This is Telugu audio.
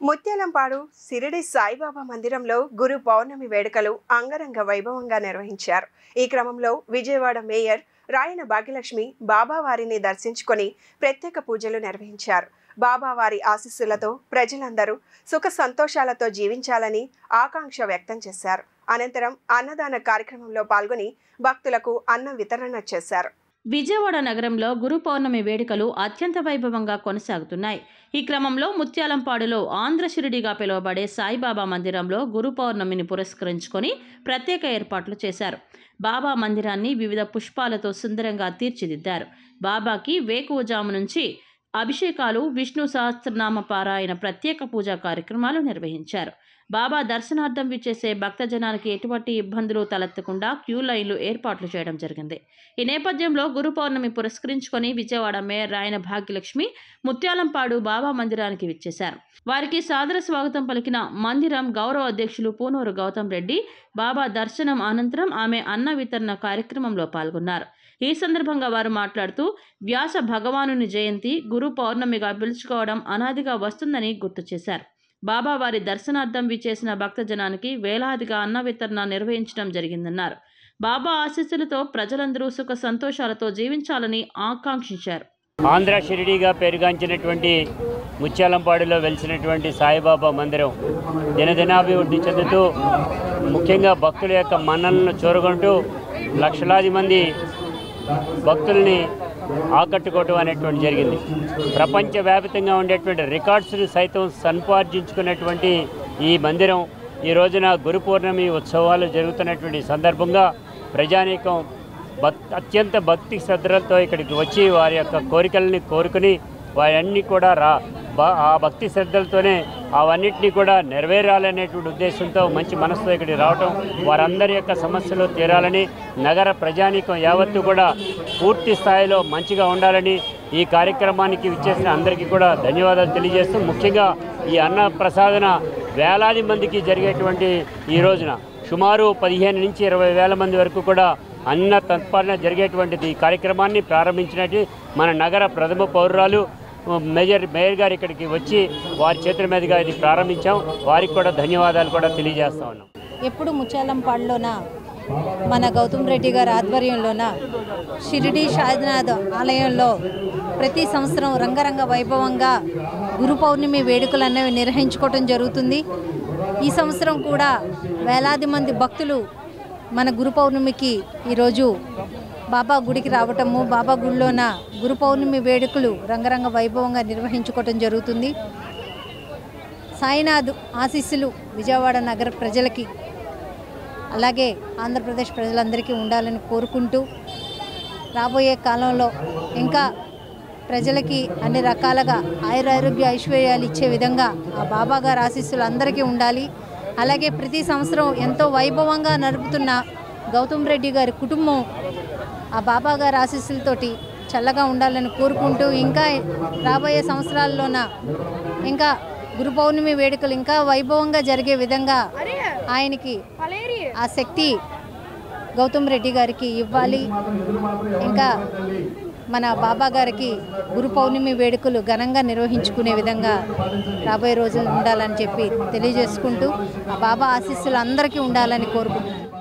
ముత్యాలంపాడు సిరిడి సాయిబాబా మందిరంలో గురు పౌర్ణమి వేడుకలు అంగరంగ వైభవంగా నిర్వహించారు. ఈ క్రమంలో విజయవాడ మేయర్ రాయన భాగ్యలక్ష్మి బాబావారిని దర్శించుకొని ప్రత్యేక పూజలు నిర్వహించారు. బాబావారి ఆశీస్సులతో ప్రజలందరూ సుఖ సంతోషాలతో జీవించాలని ఆకాంక్ష వ్యక్తం చేశారు. అనంతరం అన్నదాన కార్యక్రమంలో పాల్గొని భక్తులకు అన్నం వితరణ చేశారు. విజయవాడ నగరంలో గురు పౌర్ణమి వేడుకలు అత్యంత వైభవంగా కొనసాగుతున్నాయి. ఈ క్రమంలో ముత్యాలంపాడులో ఆంధ్ర షిరిడిగా పిలువబడే సాయిబాబా మందిరంలో గురు పౌర్ణమిని పురస్కరించుకొని ప్రత్యేక ఏర్పాట్లు చేశారు. బాబా మందిరాన్ని వివిధ పుష్పాలతో సుందరంగా తీర్చిదిద్దారు. బాబాకి వేకువజాము నుంచి అభిషేకాలు, విష్ణు సహస్రనామ పారాయణ, ప్రత్యేక పూజా కార్యక్రమాలు నిర్వహించారు. బాబా దర్శనార్థం విచ్చేసే భక్తజనానికి ఎటువంటి ఇబ్బందులు తలెత్తకుండా క్యూ లైన్లు ఏర్పాట్లు చేయడం జరిగింది. ఈ నేపథ్యంలో గురు పౌర్ణమి పురస్కరించుకొని విజయవాడ మేయర్ రాయన భాగ్యలక్ష్మి ముత్యాలంపాడు బాబా మందిరానికి విచ్చేశారు. వారికి సాదర స్వాగతం పలికిన మందిరం గౌరవ అధ్యక్షులు పూనూరు గౌతమ్ రెడ్డి బాబా దర్శనం అనంతరం ఆమె అన్న వితరణ కార్యక్రమంలో పాల్గొన్నారు. ఈ సందర్భంగా వారు మాట్లాడుతూ వ్యాస భగవానుని జయంతి గురు పౌర్ణమిగా పిలుచుకోవడం అనాదిగా వస్తుందని గుర్తు చేశారు. బాబా వారి దర్శనార్థం విచ్చేసిన భక్తజనానికి వేలాదిగా అన్న వితరణ నిర్వహించడం జరిగిందన్నారు. బాబా ఆశీస్సులతో ప్రజలందరూ సుఖ సంతోషాలతో జీవించాలని ఆకాంక్షించారు. ఆంధ్ర షిరిడిగా పేరుగాంచినటువంటి ముత్యాలంపాడులో వెలిసినటువంటి సాయిబాబా మందిరం దినదినాభివృద్ధి చెందుతూ ముఖ్యంగా భక్తుల యొక్క మన్ననలను చూరగొంటూ లక్షలాది మంది భక్తుల్ని ఆకట్టుకోవటం అనేటువంటి జరిగింది. ప్రపంచవ్యాప్తంగా ఉండేటువంటి రికార్డ్స్ను సైతం సంపార్జించుకున్నటువంటి ఈ మందిరం ఈ రోజున గురు పౌర్ణమి ఉత్సవాలు జరుగుతున్నటువంటి సందర్భంగా ప్రజానీకం అత్యంత భక్తి శ్రద్ధలతో ఇక్కడికి వచ్చి వారి యొక్క కోరికలని కోరుకుని వారన్నీ కూడా ఆ భక్తి శ్రద్ధలతోనే అవన్నింటినీ కూడా నెరవేరాలనేటువంటి ఉద్దేశంతో మంచి మనసుతో ఇక్కడికి రావటం, వారందరి యొక్క సమస్యలు తీరాలని, నగర ప్రజానీకం యావత్తు కూడా పూర్తి స్థాయిలో మంచిగా ఉండాలని ఈ కార్యక్రమానికి విచ్చేసిన అందరికీ కూడా ధన్యవాదాలు తెలియజేస్తూ, ముఖ్యంగా ఈ అన్న ప్రసాదన వేలాది మందికి జరిగేటువంటి ఈ రోజున సుమారు 15 నుంచి 20 వేల మంది వరకు కూడా అన్న తత్పరణ జరిగేటువంటిది ఈ కార్యక్రమాన్ని ప్రారంభించినట్టు మన నగర ప్రథమ పౌరురాలు మేయర్ గారు ఇక్కడికి వచ్చి వారి చేతుల మీదుగా ఇది ప్రారంభించాం. వారికి కూడా ధన్యవాదాలు కూడా తెలియజేస్తా ఉన్నాం. ఎప్పుడు ముత్యాలంపాడులోన మన గౌతమ్ రెడ్డి గారి ఆధ్వర్యంలోన షిరిడి సాయినాథ్ ఆలయంలో ప్రతి సంవత్సరం రంగరంగ వైభవంగా గురు పౌర్ణమి వేడుకలు అనేవి నిర్వహించుకోవడం జరుగుతుంది. ఈ సంవత్సరం కూడా వేలాది మంది భక్తులు మన గురు పౌర్ణమికి ఈరోజు బాబా గుడికి రావటము, బాబా గుడిలోన గురు పౌర్ణమి వేడుకలు రంగరంగ వైభవంగా నిర్వహించుకోవటం జరుగుతుంది. సాయినాథ్ ఆశీస్సులు విజయవాడ నగర ప్రజలకి అలాగే ఆంధ్రప్రదేశ్ ప్రజలందరికీ ఉండాలని కోరుకుంటూ రాబోయే కాలంలో ఇంకా ప్రజలకి అన్ని రకాలుగా ఆయురారోగ్య ఐశ్వర్యాలు ఇచ్చే విధంగా ఆ బాబా గారి ఆశీస్సులు అందరికీ ఉండాలి. అలాగే ప్రతి సంవత్సరం ఎంతో వైభవంగా నడుపుతున్న గౌతమ్ రెడ్డి గారి కుటుంబం ఆ బాబా గారి ఆశీస్సులతోటి చల్లగా ఉండాలని కోరుకుంటూ ఇంకా రాబోయే సంవత్సరాల్లోన ఇంకా గురు పౌర్ణమి వేడుకలు ఇంకా వైభవంగా జరిగే విధంగా ఆయనకి ఆ శక్తి గౌతమ్ రెడ్డి గారికి ఇవ్వాలి. ఇంకా మన బాబా గారికి గురు పౌర్ణమి వేడుకలు ఘనంగా నిర్వహించుకునే విధంగా రాబోయే రోజులు ఉండాలని చెప్పి తెలియజేసుకుంటూ ఆ బాబా ఆశీస్సులు అందరికీ ఉండాలని కోరుకుంటున్నాను.